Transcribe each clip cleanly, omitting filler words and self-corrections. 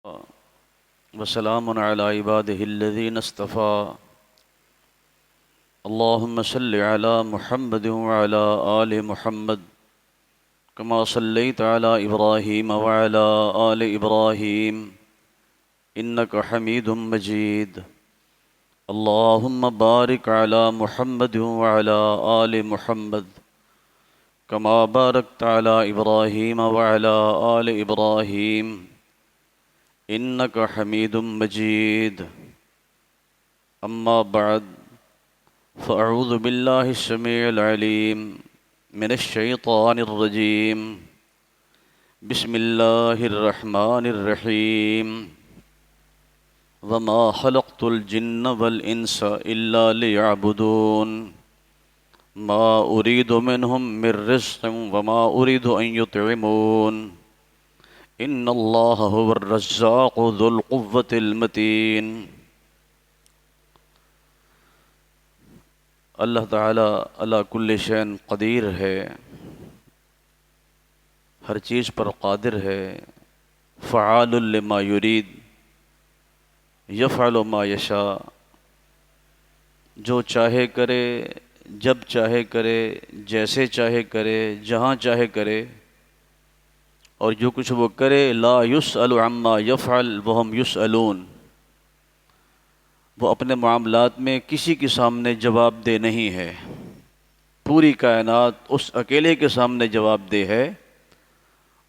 وسلام على عباده الذين اصطفى اللهم صل على محمد وعلى آل محمد كما صليت على إبراهيم وعلى آل إبراهيم إنك حميد مجيد اللهم بارك على محمد وعلى آل محمد كما باركت على إبراهيم وعلى آل إبراهيم إنك حميد مجيد أما بعد فأعوذ بالله السميع العليم من الشيطان الرجيم بسم الله الرحمن الرحيم وما خلقت الجن والإنس إلا ليعبدون ما أريد منهم من رزق وما أريد أن يطعمون ان اللہ هو الرزاق ذو القوة المتین۔ اللہ تعالیٰ علی کل شیء قدیر ہے، ہر چیز پر قادر ہے، فعال لما یرید یفعل ما یشاء، جو چاہے کرے، جب چاہے کرے، جیسے چاہے کرے، جہاں چاہے کرے، اور جو کچھ وہ کرے لا یسأل عما یفعل وہم یسألون، وہ اپنے معاملات میں کسی کے سامنے جواب دہ نہیں ہے، پوری کائنات اس اکیلے کے سامنے جواب دہ ہے،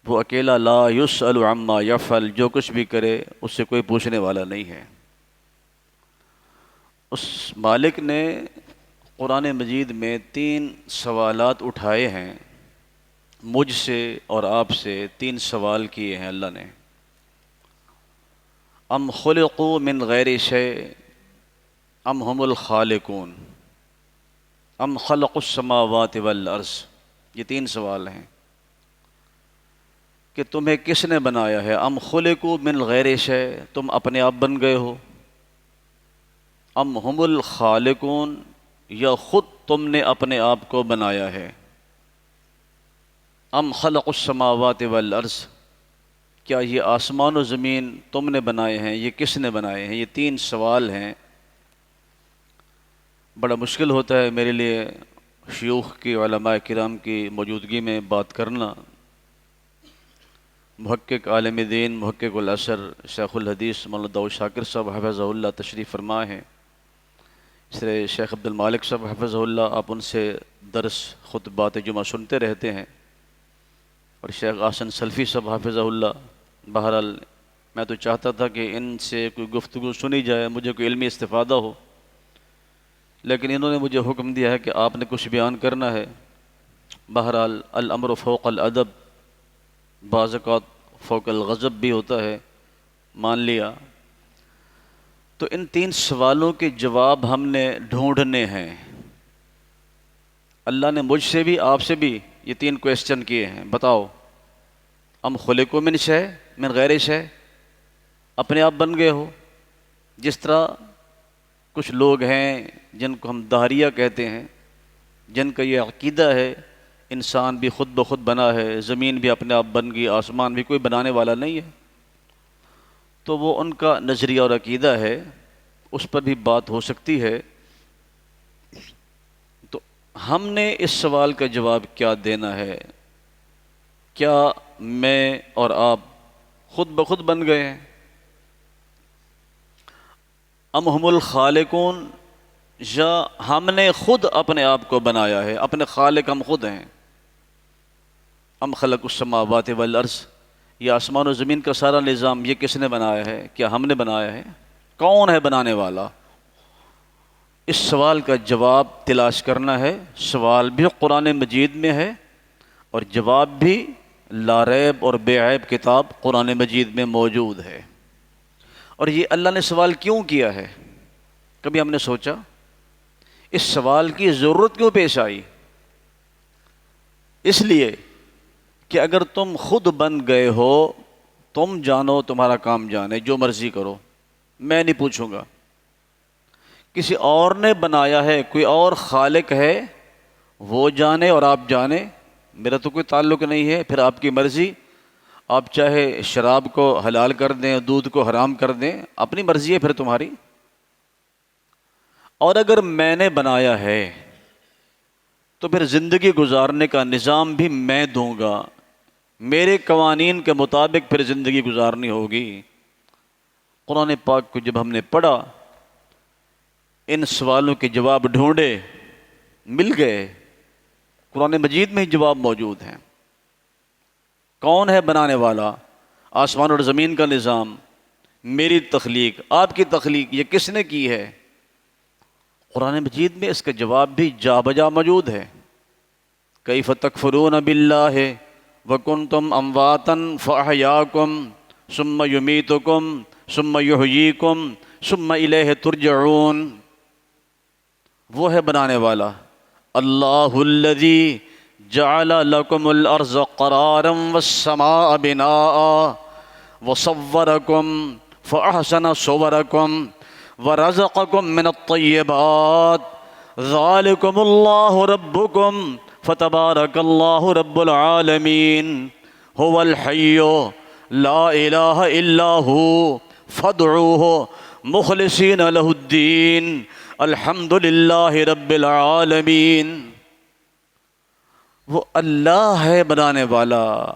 وہ اکیلا لا یسأل عما یفعل، جو کچھ بھی کرے اس سے کوئی پوچھنے والا نہیں ہے۔ اس مالک نے قرآن مجید میں 3 سوالات اٹھائے ہیں، مجھ سے اور آپ سے 3 سوال کیے ہیں اللہ نے۔ ام خلقوا من غیر شیء ام هم الخالقون ام خلقوا السماوات والارض، یہ 3 سوال ہیں کہ تمہیں کس نے بنایا ہے۔ ام خلقوا من غیر شیء، تم اپنے آپ بن گئے ہو، ام هم الخالقون، یا خود تم نے اپنے آپ کو بنایا ہے، ام خلق السماوات والارض، کیا یہ آسمان و زمین تم نے بنائے ہیں، یہ کس نے بنائے ہیں۔ یہ 3 سوال ہیں۔ بڑا مشکل ہوتا ہے میرے لیے شیوخ کی، علماء کرام کی موجودگی میں بات کرنا۔ محقق عالم دین، محقق العصر، شیخ الحدیث مولانا داؤد شاکر صاحب حفظہ اللہ تشریف فرما ہیں، اس طرح شیخ عبد المالک صاحب حفظہ اللہ، آپ ان سے درس خطبات جمعہ سنتے رہتے ہیں، اور شیخ احسن سلفی صاحب حافظہ اللہ۔ بہرحال میں تو چاہتا تھا کہ ان سے کوئی گفتگو سنی جائے، مجھے کوئی علمی استفادہ ہو، لیکن انہوں نے مجھے حکم دیا ہے کہ آپ نے کچھ بیان کرنا ہے۔ بہرحال الامر فوق الادب، بعض اوقات فوق الغضب بھی ہوتا ہے، مان لیا۔ تو ان 3 سوالوں کے جواب ہم نے ڈھونڈنے ہیں۔ اللہ نے مجھ سے بھی آپ سے بھی یہ 3 کویسچن کیے ہیں، بتاؤ ام خلقوا من شیء من غیر شیء، اپنے آپ بن گئے ہو، جس طرح کچھ لوگ ہیں جن کو ہم دہریہ کہتے ہیں، جن کا یہ عقیدہ ہے انسان بھی خود بخود بنا ہے، زمین بھی اپنے آپ بن گئی، آسمان بھی کوئی بنانے والا نہیں ہے، تو وہ ان کا نظریہ اور عقیدہ ہے، اس پر بھی بات ہو سکتی ہے۔ تو ہم نے اس سوال کا جواب کیا دینا ہے؟ کیا میں اور آپ خود بخود بن گئے ہیں؟ ام ہم الخالقون، یا ہم نے خود اپنے آپ کو بنایا ہے، اپنے خالق ہم خود ہیں۔ ام خلق السماوات والارض، یہ آسمان و زمین کا سارا نظام یہ کس نے بنایا ہے؟ کیا ہم نے بنایا ہے؟ کون ہے بنانے والا؟ اس سوال کا جواب تلاش کرنا ہے۔ سوال بھی قرآن مجید میں ہے اور جواب بھی لا ریب اور بے عیب کتاب قرآن مجید میں موجود ہے۔ اور یہ اللہ نے سوال کیوں کیا ہے؟ کبھی ہم نے سوچا اس سوال کی ضرورت کیوں پیش آئی؟ اس لیے کہ اگر تم خود بن گئے ہو، تم جانو، تمہارا کام جانے، جو مرضی کرو، میں نہیں پوچھوں گا۔ کسی اور نے بنایا ہے، کوئی اور خالق ہے، وہ جانے اور آپ جانے، میرا تو کوئی تعلق نہیں ہے، پھر آپ کی مرضی۔ آپ چاہے شراب کو حلال کر دیں، دودھ کو حرام کر دیں، اپنی مرضی ہے پھر تمہاری۔ اور اگر میں نے بنایا ہے تو پھر زندگی گزارنے کا نظام بھی میں دوں گا، میرے قوانین کے مطابق پھر زندگی گزارنی ہوگی۔ قرآن پاک کو جب ہم نے پڑھا، ان سوالوں کے جواب ڈھونڈے، مل گئے، قرآن مجید میں ہی جواب موجود ہیں۔ کون ہے بنانے والا؟ آسمان اور زمین کا نظام، میری تخلیق، آپ کی تخلیق، یہ کس نے کی ہے؟ قرآن مجید میں اس کا جواب بھی جا بجا موجود ہے۔ کیف تکفرون باللہ وکنتم امواتا فاحیاکم ثم یمیتکم ثم یحییکم ثم الیہ ترجعون۔ وہ ہے بنانے والا، اللہ الذی جعل لکم الارض قرارا والسماء بناء وصورکم فاحسن صورکم ورزقکم من الطیبات ذالکم اللہ ربکم فتبارک اللہ رب العالمین هو الحی لا الہ الا ہو فادعوہ مخلصین لہ الدین الحمد للہ رب العالمین۔ وہ اللہ ہے بنانے والا،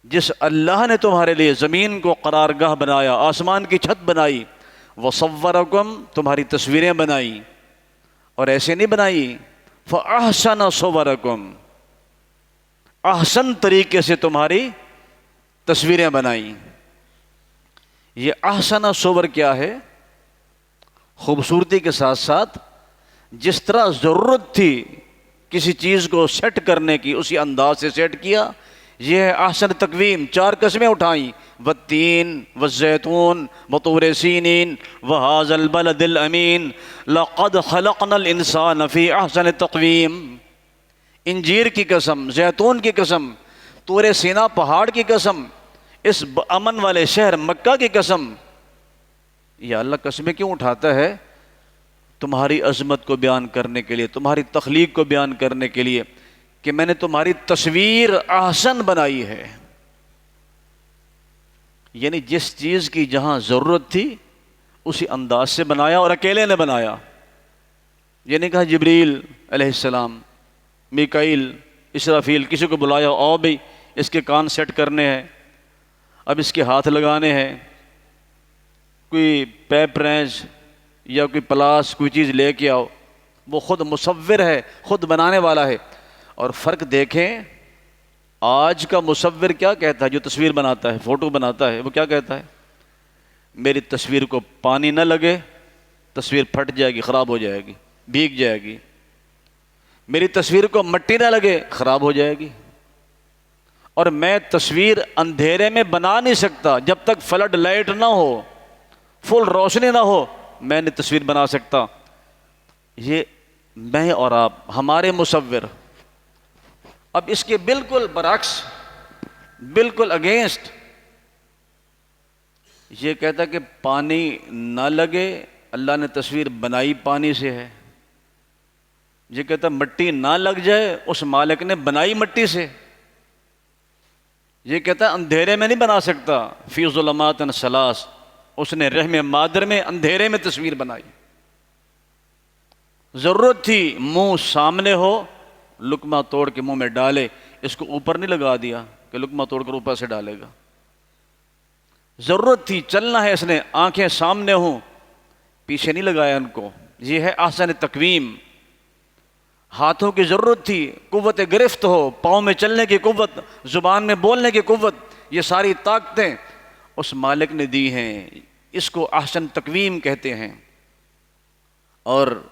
جس اللہ نے تمہارے لیے زمین کو قرارگاہ بنایا، آسمان کی چھت بنائی، وصورکم تمہاری تصویریں بنائی، اور ایسے نہیں بنائی، فاحسن صورکم احسن طریقے سے تمہاری تصویریں بنائی۔ یہ احسن صور کیا ہے؟ خوبصورتی کے ساتھ ساتھ جس طرح ضرورت تھی کسی چیز کو سیٹ کرنے کی، اسی انداز سے سیٹ کیا، یہ ہے احسن تقویم۔ چار قسمیں اٹھائیں، والتین والزیتون وطور سینین وہذا البلد الامین لقد خلقنا الانسان فی احسن تقویم۔ انجیر کی قسم، زیتون کی قسم، طور سینا پہاڑ کی قسم، اس امن والے شہر مکہ کی قسم۔ یا اللہ قسمیں کیوں اٹھاتا ہے؟ تمہاری عظمت کو بیان کرنے کے لیے، تمہاری تخلیق کو بیان کرنے کے لیے، کہ میں نے تمہاری تصویر احسن بنائی ہے۔ یعنی جس چیز کی جہاں ضرورت تھی اسی انداز سے بنایا، اور اکیلے نے بنایا۔ یہ نہیں کہا جبریل علیہ السلام، میکائیل، اسرافیل، کسی کو بلایا، آؤ بھئی اس کے کان سیٹ کرنے ہیں، اب اس کے ہاتھ لگانے ہیں، کوئی پیپ رینچ یا کوئی پلاس کوئی چیز لے کے آؤ۔ وہ خود مصور ہے، خود بنانے والا ہے۔ اور فرق دیکھیں، آج کا مصور کیا کہتا ہے؟ جو تصویر بناتا ہے، فوٹو بناتا ہے، وہ کیا کہتا ہے؟ میری تصویر کو پانی نہ لگے، تصویر پھٹ جائے گی، خراب ہو جائے گی، بھیگ جائے گی۔ میری تصویر کو مٹی نہ لگے، خراب ہو جائے گی۔ اور میں تصویر اندھیرے میں بنا نہیں سکتا، جب تک فلڈ لائٹ نہ ہو، فل روشنی نہ ہو، میں نے تصویر بنا سکتا۔ یہ میں اور آپ، ہمارے مصور۔ اب اس کے بالکل برعکس، بالکل اگینسٹ، یہ کہتا کہ پانی نہ لگے، اللہ نے تصویر بنائی پانی سے ہے۔ یہ کہتا مٹی نہ لگ جائے، اس مالک نے بنائی مٹی سے۔ یہ کہتا اندھیرے میں نہیں بنا سکتا، فی ظلمات ثلاث، اس نے رحم مادر میں اندھیرے میں تصویر بنائی۔ ضرورت تھی منہ سامنے ہو، لقمہ توڑ کے منہ میں ڈالے، اس کو اوپر نہیں لگا دیا کہ لقمہ توڑ کر اوپر سے ڈالے گا۔ ضرورت تھی چلنا ہے، اس نے آنکھیں سامنے ہوں، پیچھے نہیں لگایا ان کو۔ یہ ہے احسن تقویم۔ ہاتھوں کی ضرورت تھی، قوت گرفت ہو، پاؤں میں چلنے کی قوت، زبان میں بولنے کی قوت، یہ ساری طاقتیں اس مالک نے دی ہیں۔ اس کو احسن تقویم کہتے ہیں۔ اور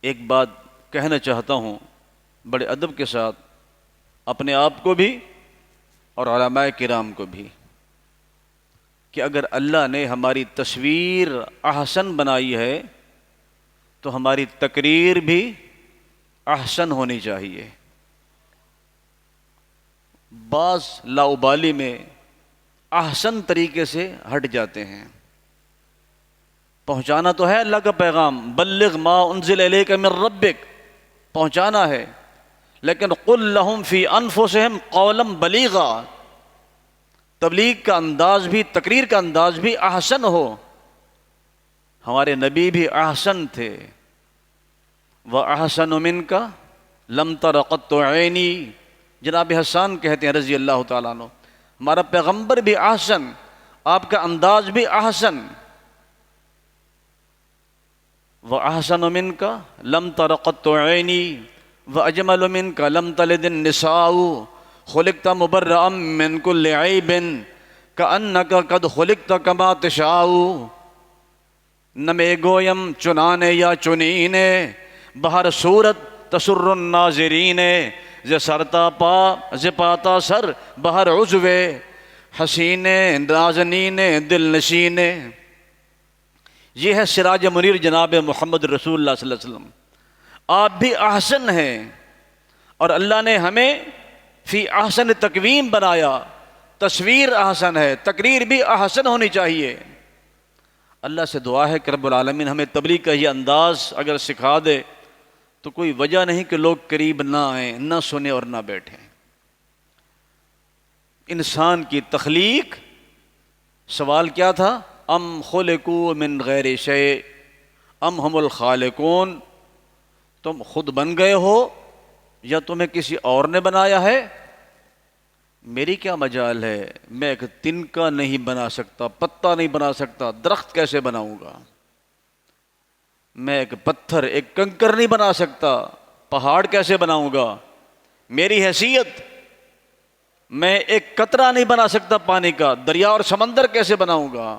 ایک بات کہنا چاہتا ہوں بڑے ادب کے ساتھ، اپنے آپ کو بھی اور علماء کرام کو بھی، کہ اگر اللہ نے ہماری تصویر احسن بنائی ہے تو ہماری تقریر بھی احسن ہونی چاہیے۔ بعض لاؤبالی میں احسن طریقے سے ہٹ جاتے ہیں۔ پہنچانا تو ہے اللہ کا پیغام، بلغ ما انزل الیک من ربک، پہنچانا ہے، لیکن قل لہم فی انفسہم قولا بلیغا، تبلیغ کا انداز بھی، تقریر کا انداز بھی احسن ہو۔ ہمارے نبی بھی احسن تھے۔ وَأَحْسَنُ مِنْكَ لَمْ تَرَ قَطُّ عَيْنِي، جناب حسان کہتے ہیں رضی اللہ تعالیٰ عنہ، ہمارا پیغمبر بھی احسن، آپ کا انداز بھی احسن۔ وَأَحْسَنُ مِنْكَ لَمْ تَرَ قَطُّ عَيْنِي وَأَجْمَلُ مِنْكَ لَمْ تَلِدِ النِّسَاءُ خُلِقْتَ مُبَرَّأً مِّن كُلِّ عَيْبٍ كَأَنَّكَ قَدْ خُلِقْتَ كَمَا تَشَاءُ۔ نہ میں گویم چنانے یا چنینے، بہر صورت تسر الناظرین، ز سرتا پا ز پاتا سر بہر عضوے حسین نازنین دل نشین۔ یہ ہے سراج منیر جناب محمد رسول اللہ صلی اللہ علیہ وسلم۔ آپ بھی احسن ہیں، اور اللہ نے ہمیں فی احسن تقویم بنایا۔ تصویر احسن ہے، تقریر بھی احسن ہونی چاہیے۔ اللہ سے دعا ہے کہ رب العالمین ہمیں تبلیغ کا یہ انداز اگر سکھا دے تو کوئی وجہ نہیں کہ لوگ قریب نہ آئیں، نہ سنیں اور نہ بیٹھیں۔ انسان کی تخلیق، سوال کیا تھا؟ ام خلقوا من غیر شیء ام ہم الخالقون، تم خود بن گئے ہو یا تمہیں کسی اور نے بنایا ہے؟ میری کیا مجال ہے، میں ایک تنکا نہیں بنا سکتا، پتا نہیں بنا سکتا، درخت کیسے بناؤں گا؟ میں ایک پتھر، ایک کنکر نہیں بنا سکتا، پہاڑ کیسے بناؤں گا؟ میری حیثیت، میں ایک قطرہ نہیں بنا سکتا پانی کا، دریا اور سمندر کیسے بناؤں گا؟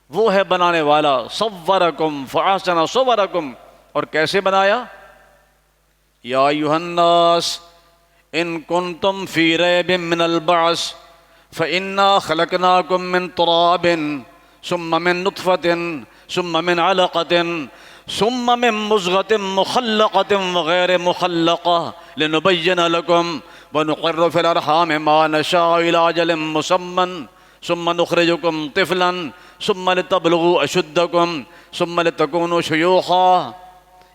وہ ہے بنانے والا۔ صورکم فاحسن صورکم، اور کیسے بنایا؟ یا ایھا الناس ان کنتم فی ریب من البعث فإنا خلقناکم من تراب ثم من نطفة ثم من علقة ثم من مضغة مخلقة وغیر مخلقة لنبین لکم ونقر فی الارحام ما نشاء إلی اجل مسمى ثم نخرجکم طفلا ثم لتبلغوا اشدکم ثم لتکونوا شیوخا۔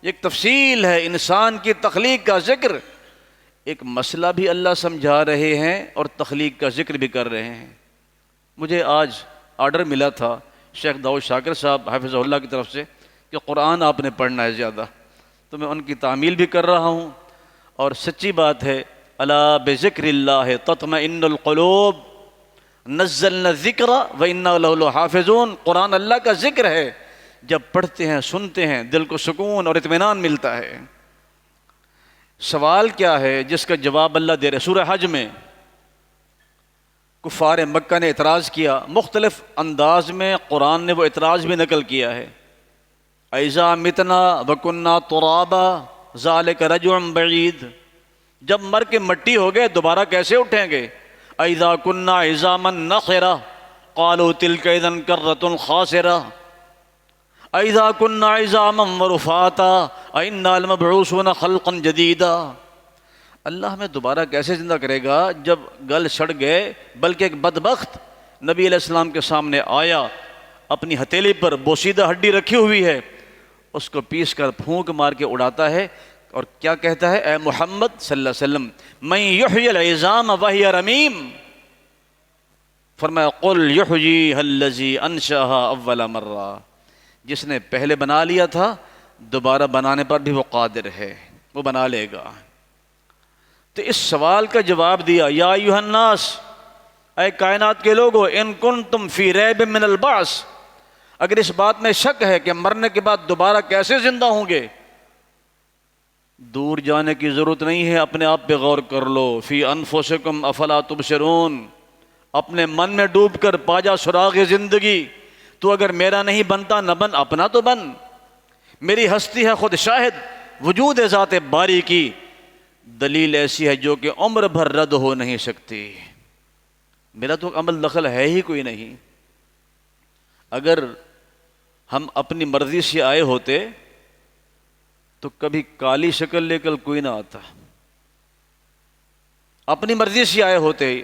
ایک تفصیل ہے انسان کی تخلیق کا ذکر۔ ایک مسئلہ بھی اللہ سمجھا رہے ہیں اور تخلیق کا ذکر بھی کر رہے ہیں۔ مجھے آج آرڈر ملا تھا شیخ داؤد شاکر صاحب حفظہ اللہ کی طرف سے کہ قرآن آپ نے پڑھنا ہے زیادہ، تو میں ان کی تعمیل بھی کر رہا ہوں، اور سچی بات ہے، الا بذکر اللہ تطمئن القلوب نزلنا الذکر وإنا لہ لحافظون۔ قرآن اللہ کا ذکر ہے، جب پڑھتے ہیں سنتے ہیں دل کو سکون اور اطمینان ملتا ہے۔ سوال کیا ہے جس کا جواب اللہ دے رہے؟ سورہ حج میں کفار مکہ نے اعتراض کیا، مختلف انداز میں قرآن نے وہ اعتراض بھی نقل کیا ہے۔ اَإِذَا مِتْنَا وَكُنَّا تُرَابًا ذَلِكَ رَجْعٌ بَعِيدٌ، جب مر کے مٹی ہو گئے دوبارہ کیسے اٹھیں گے؟ اَإِذَا كُنَّا عِظَامًا نَخِرَةً قَالُوا تِلْكَ إِذًا كَرَّةٌ خَاسِرَةٌ اَإِذَا كُنَّا عِظَامًا وَرُفَاتًا أَإِنَّا لَمَبْعُوثُونَ خَلْقًا جَدِيدًا۔ اللہ ہمیں دوبارہ کیسے زندہ کرے گا جب گل سڑ گئے؟ بلکہ ایک بدبخت نبی علیہ السلام کے سامنے آیا، اپنی ہتھیلی پر بوسیدہ ہڈی رکھی ہوئی ہے، اس کو پیس کر پھونک مار کے اڑاتا ہے، اور کیا کہتا ہے؟ اے محمد صلی اللہ علیہ وسلم، من یحیی العظام وہی رمیم، فرمایا قل یحییھا الذی انشأھا اول مرہ، جس نے پہلے بنا لیا تھا دوبارہ بنانے پر بھی وہ قادر ہے، وہ بنا لے گا۔ تو اس سوال کا جواب دیا، یا ایھا الناس، اے کائنات کے لوگو، ان کنتم فی ریب من البعث، اگر اس بات میں شک ہے کہ مرنے کے بعد دوبارہ کیسے زندہ ہوں گے، دور جانے کی ضرورت نہیں ہے، اپنے آپ پہ غور کر لو۔ فی انفسکم افلا تبصرون، اپنے من میں ڈوب کر پا جا سراغ زندگی۔ تو اگر میرا نہیں بنتا نہ بن، اپنا تو بن۔ میری ہستی ہے خود شاہد، وجود ذات باری کی دلیل ایسی ہے جو کہ عمر بھر رد ہو نہیں سکتی۔ میرا تو عمل دخل ہے ہی کوئی نہیں۔ اگر ہم اپنی مرضی سے آئے ہوتے تو کبھی کالی شکل لے کر کوئی نہ آتا۔ اپنی مرضی سے آئے ہوتے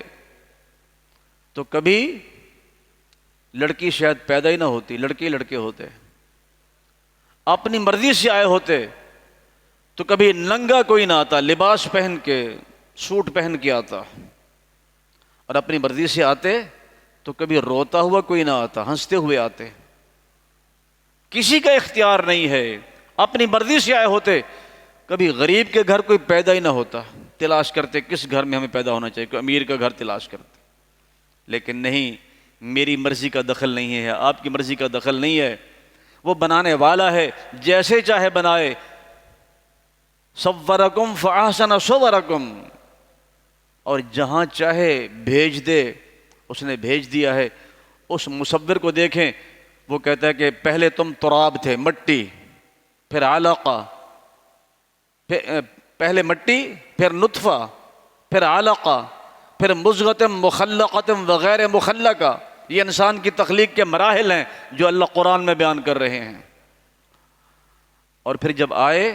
تو کبھی لڑکی شاید پیدا ہی نہ ہوتی، لڑکے لڑکے ہوتے۔ اپنی مرضی سے آئے ہوتے تو کبھی ننگا کوئی نہ آتا، لباس پہن کے، سوٹ پہن کے آتا۔ اور اپنی مرضی سے آتے تو کبھی روتا ہوا کوئی نہ آتا، ہنستے ہوئے آتے، کسی کا اختیار نہیں ہے، اپنی مرضی سے آئے ہوتے، کبھی غریب کے گھر کوئی پیدا ہی نہ ہوتا، تلاش کرتے کس گھر میں ہمیں پیدا ہونا چاہیے، کوئی امیر کا گھر تلاش کرتے، لیکن نہیں، میری مرضی کا دخل نہیں ہے، آپ کی مرضی کا دخل نہیں ہے، وہ بنانے والا ہے، جیسے چاہے بنائے، صورکم فاحسن صورکم، اور جہاں چاہے بھیج دے، اس نے بھیج دیا ہے۔ اس مصور کو دیکھیں، وہ کہتا ہے کہ پہلے تم تراب تھے، مٹی، پھر علقہ، پہلے مٹی، پھر نطفہ، پھر علقہ، پھر مضغۃ مخلقۃ وغیر مخلقہ۔ یہ انسان کی تخلیق کے مراحل ہیں جو اللہ قرآن میں بیان کر رہے ہیں۔ اور پھر جب آئے،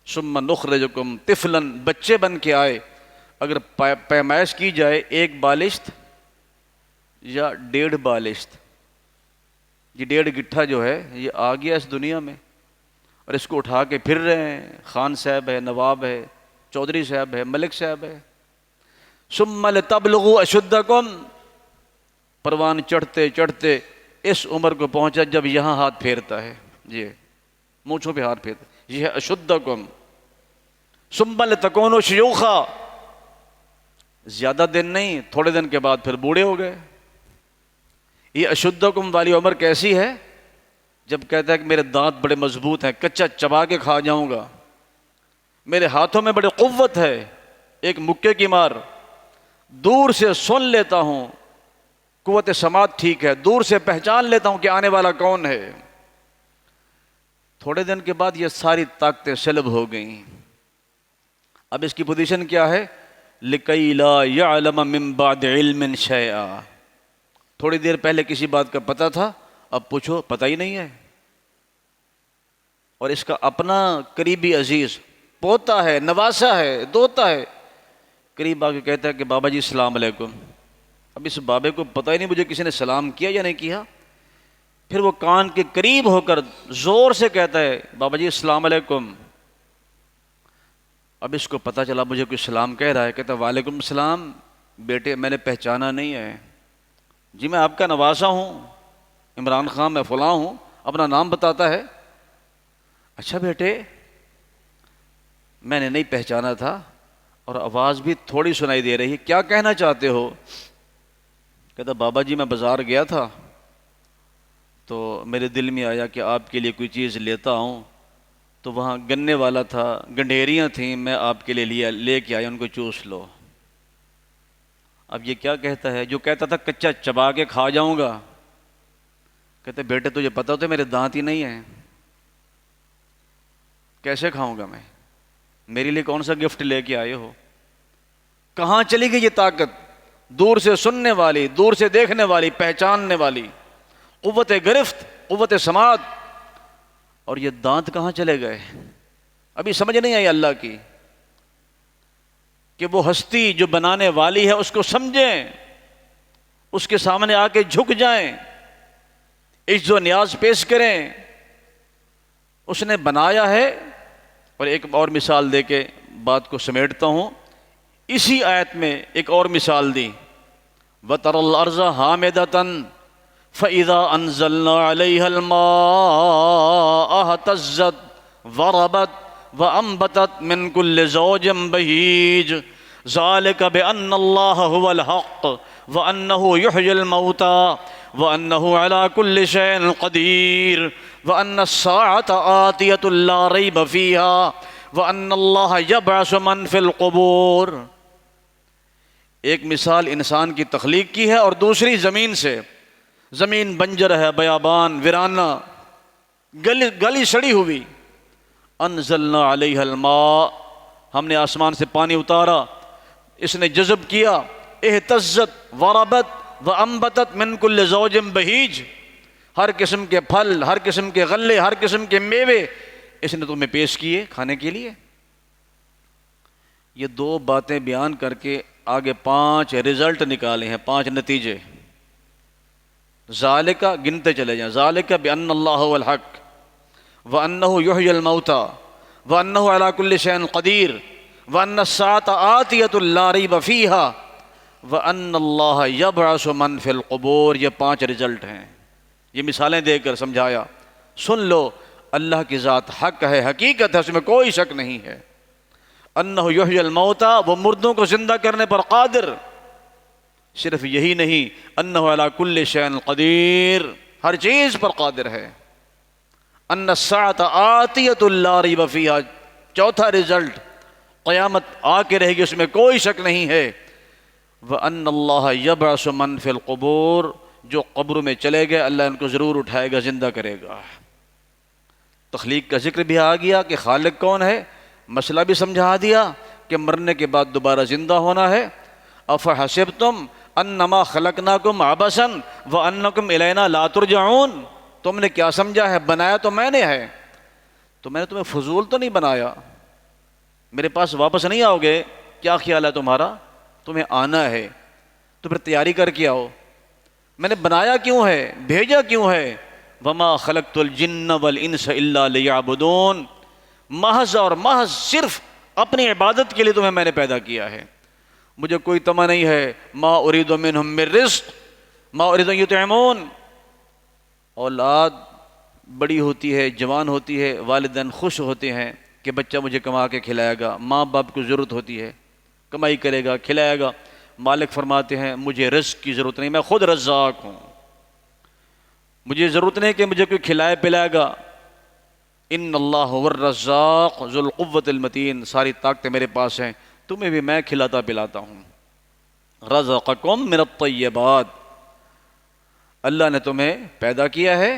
ثم نخرجکم طفلا، بچے بن کے آئے۔ اگر پیمائش کی جائے 1 بالشت یا 1.5 بالشت، یہ 1.5 گٹھا جو ہے یہ آ گیا اس دنیا میں، اور اس کو اٹھا کے پھر رہے ہیں، خان صاحب ہے، نواب ہے، چودھری صاحب ہے، ملک صاحب ہے۔ ثم لتبلغوا اشدکم، پروان چڑھتے چڑھتے اس عمر کو پہنچا جب یہاں ہاتھ پھیرتا ہے، یہ مونچھوں پہ ہاتھ پھیرتا ہے، یہ ہے اشدکم۔ ثم لتکونوا شیوخا، زیادہ دن نہیں، تھوڑے دن کے بعد پھر بوڑھے ہو گئے۔ یہ اشدکم والی عمر کیسی ہے؟ جب کہتا ہے کہ میرے دانت بڑے مضبوط ہیں، کچا چبا کے کھا جاؤں گا، میرے ہاتھوں میں بڑی قوت ہے، ایک مکے کی مار، دور سے سن لیتا ہوں، قوت سماعت ٹھیک ہے، دور سے پہچان لیتا ہوں کہ آنے والا کون ہے۔ تھوڑے دن کے بعد یہ ساری طاقتیں سلب ہو گئیں۔ اب اس کی پوزیشن کیا ہے؟ لِكَيْ لَا يَعْلَمَ مِن بَعْدِ عِلْمٍ شَيْئًا، تھوڑی دیر پہلے کسی بات کا پتہ تھا، اب پوچھو پتہ ہی نہیں ہے۔ اور اس کا اپنا قریبی عزیز، پوتا ہے، نواسا ہے، دوتا ہے، قریب آ کے کہتا ہے کہ بابا جی السلام علیکم۔ اب اس بابے کو پتہ ہی نہیں مجھے کسی نے سلام کیا یا نہیں کیا، پھر وہ کان کے قریب ہو کر زور سے کہتا ہے بابا جی السلام علیکم۔ اب اس کو پتہ چلا مجھے کوئی سلام کہہ رہا ہے، کہتا ہے وعلیکم السلام بیٹے، میں نے پہچانا نہیں ہے، جی میں آپ کا نواسا ہوں، عمران خان، میں فلاں ہوں، اپنا نام بتاتا ہے۔ اچھا بیٹے، میں نے نہیں پہچانا تھا، اور آواز بھی تھوڑی سنائی دے رہی ہے، کیا کہنا چاہتے ہو؟ کہتا بابا جی میں بازار گیا تھا تو میرے دل میں آیا کہ آپ کے لیے کوئی چیز لیتا ہوں، تو وہاں گنے والا تھا، گنڈیریاں تھیں، میں آپ کے لیے لے کے آیا، ان کو چوس لو۔ اب یہ کیا کہتا ہے؟ جو کہتا تھا کچا چبا کے کھا جاؤں گا، کہتے بیٹے تجھے پتا ہوتا ہے میرے دانت ہی نہیں ہیں، کیسے کھاؤں گا میں؟ میرے لیے کون سا گفٹ لے کے آئے ہو؟ کہاں چلی گئی یہ طاقت؟ دور سے سننے والی، دور سے دیکھنے والی، پہچاننے والی، قوت گرفت، قوت سماعت، اور یہ دانت کہاں چلے گئے؟ ابھی سمجھ نہیں آئی اللہ کی کہ وہ ہستی جو بنانے والی ہے اس کو سمجھیں، اس کے سامنے آ کے جھک جائیں، عجز و نیاز پیش کریں، اس نے بنایا ہے۔ اور ایک اور مثال دے کے بات کو سمیٹتا ہوں، اسی آیت میں ایک اور مثال دی، وَتَرَى الْأَرْضَ حَامِدَةً فَإِذَا أَنزَلْنَا عَلَيْهَا الْمَاءَ اهْتَزَّتْ وَرَبَتْ وَأَنبَتَتْ مِنْ كُلِّ زَوْجٍ بَهِيجٍ ذَلِكَ بِأَنَّ اللَّهَ هُوَ الْحَقُّ وَأَنَّهُ يُحْيِي الْمَوْتَى وَأَنَّهُ عَلَى كُلِّ شَيْءٍ قَدِيرٌ وَأَنَّ السَّاعَةَ آتِيَةٌ لَا رَيْبَ فِيهَا وَأَنَّ اللَّهَ يَبْعَثُ مَن فِي الْقُبُورِ۔ ایک مثال انسان کی تخلیق کی ہے، اور دوسری زمین سے۔ زمین بنجر ہے، بیابان، ویرانہ، گلی سڑی ہوئی۔ انزلنا علیہ الماء، ہم نے آسمان سے پانی اتارا، اس نے جذب کیا، اہتزت وربت وانبتت من کل زوج بہیج، ہر قسم کے پھل، ہر قسم کے غلے، ہر قسم کے میوے اس نے تمہیں پیش کیے کھانے کے لیے۔ یہ 2 باتیں بیان کر کے آگے 5 رزلٹ نکالے ہیں، 5 نتیجے۔ ذالک، گنتے چلے جائیں، ذالک بأن اللہ هو الحق وأنہ یحیی الموتى وأنہ علی کل شیء قدیر وأن الساعة آتیۃ لا ریب فیہا وَأَنَّ اللَّهَ يَبْعَثُ مَن فِي الْقُبُورِ، یہ 5 رزلٹ ہیں، یہ مثالیں دے کر سمجھایا۔ سن لو، اللہ کی ذات حق ہے، حقیقت ہے، اس میں کوئی شک نہیں ہے۔ انہ یحیی الموتى، وہ مردوں کو زندہ کرنے پر قادر۔ صرف یہی نہیں، انہ علی کل شیء قدیر، ہر چیز پر قادر ہے۔ ان الساعۃ آتیۃ لا ریب فیہا، چوتھا رزلٹ، قیامت آ کے رہے گی، اس میں کوئی شک نہیں ہے۔ وَأَنَّ اللَّهَ يَبْعَثُ مَن فِي الْقُبُورِ، جو قبر میں چلے گئے اللہ ان کو ضرور اٹھائے گا، زندہ کرے گا۔ تخلیق کا ذکر بھی آ گیا کہ خالق کون ہے، مسئلہ بھی سمجھا دیا کہ مرنے کے بعد دوبارہ زندہ ہونا ہے۔ أَفَحَسِبْتُمْ أَنَّمَا خَلَقْنَاكُمْ عَبَثًا وَأَنَّكُمْ إِلَيْنَا لَا تُرْجَعُونَ، تم نے کیا سمجھا ہے، بنایا تو میں نے ہے، تو میں نے تمہیں فضول تو نہیں بنایا، میرے پاس واپس نہیں آؤ گے، کیا خیال ہے تمہارا، تمہیں آنا ہے تو پھر تیاری کر کے آؤ۔ میں نے بنایا کیوں ہے، بھیجا کیوں ہے، وَمَا خَلَقْتُ الْجِنَّ وَالْإِنسَ إِلَّا لِيَعْبُدُونَ، محض اور محض صرف اپنی عبادت کے لیے تمہیں میں نے پیدا کیا ہے، مجھے کوئی طمع نہیں ہے۔ مَا أُرِيدُ مِنْهُم مِّن رِزْقٍ مَا أُرِيدُ أَن يُطْعِمُونَ، اولاد بڑی ہوتی ہے، جوان ہوتی ہے، والدین خوش ہوتے ہیں کہ بچہ مجھے کما کے کھلائے گا، ماں باپ کو ضرورت ہوتی ہے، کمائی کرے گا، کھلائے گا۔ مالک فرماتے ہیں مجھے رزق کی ضرورت نہیں، میں خود رزاق ہوں، مجھے ضرورت نہیں کہ مجھے کوئی کھلائے پلائے گا۔ ان اللہ هو الرزاق ذو القوۃ المتین، ساری طاقتیں میرے پاس ہیں، تمہیں بھی میں کھلاتا پلاتا ہوں۔ رزقکم من الطیبات، اللہ نے تمہیں پیدا کیا ہے،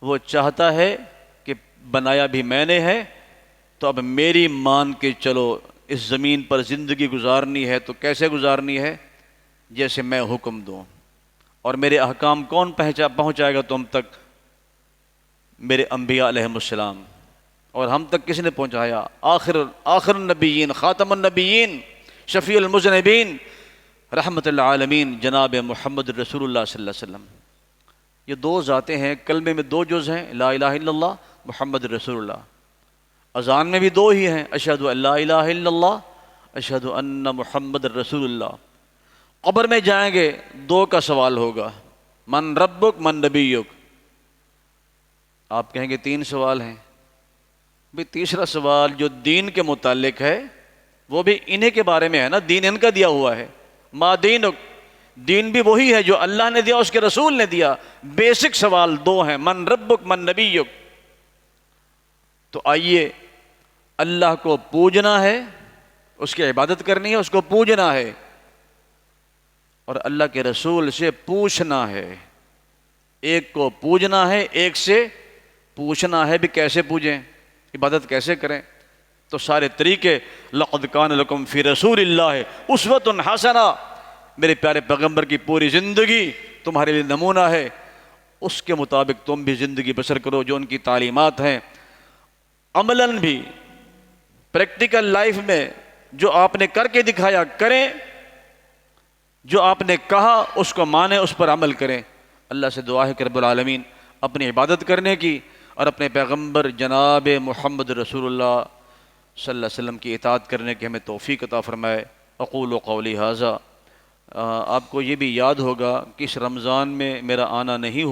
وہ چاہتا ہے کہ بنایا بھی میں نے ہے، تو اب میری مان کے چلو، اس زمین پر زندگی گزارنی ہے تو کیسے گزارنی ہے، جیسے میں حکم دوں، اور میرے احکام کون پہنچائے گا تم تک، میرے انبیاء علیہم السلام، اور ہم تک کس نے پہنچایا، آخر النبیین، خاتم النبیین، شفیع المذنبین، رحمت العالمین، جناب محمد رسول اللہ صلی اللہ علیہ وسلم۔ یہ 2 ذاتیں ہیں، کلمے میں 2 جز ہیں، لا الہ الا اللہ، محمد رسول اللہ۔ اذان میں بھی 2 ہی ہیں، اشہد ان لا الہ الا اللہ، اشہد ان محمد رسول اللہ۔ قبر میں جائیں گے 2 کا سوال ہوگا، من ربک من نبیک، آپ کہیں گے 3 سوال ہیں، بھی تیسرا سوال جو دین کے متعلق ہے وہ بھی انہیں کے بارے میں ہے نا، دین ان کا دیا ہوا ہے، ما دینک، دین بھی وہی ہے جو اللہ نے دیا، اس کے رسول نے دیا۔ بیسک سوال 2 ہیں، من ربک من نبیک۔ تو آئیے، اللہ کو پوجنا ہے، اس کی عبادت کرنی ہے، اس کو پوجنا ہے، اور اللہ کے رسول سے پوچھنا ہے۔ ایک کو پوجنا ہے، ایک سے پوچھنا ہے، بھی کیسے پوجیں، عبادت کیسے کریں۔ تو سارے طریقے، لقد کان لکم فی رسول اللہ اسوۃ حسنہ، میرے پیارے پیغمبر کی پوری زندگی تمہارے لیے نمونہ ہے، اس کے مطابق تم بھی زندگی بسر کرو، جو ان کی تعلیمات ہیں، عملاً بھی پریکٹیکل لائف میں جو آپ نے کر کے دکھایا کریں، جو آپ نے کہا اس کو مانیں، اس پر عمل کریں۔ اللہ سے دعا ہے کہ رب العالمین اپنی عبادت کرنے کی اور اپنے پیغمبر جناب محمد رسول اللہ صلی اللہ علیہ وسلم کی اطاعت کرنے کی ہمیں توفیق عطا فرمائے۔ اقول قولی ھذا۔ آپ کو یہ بھی یاد ہوگا کہ اس رمضان میں میرا آنا نہیں ہوا۔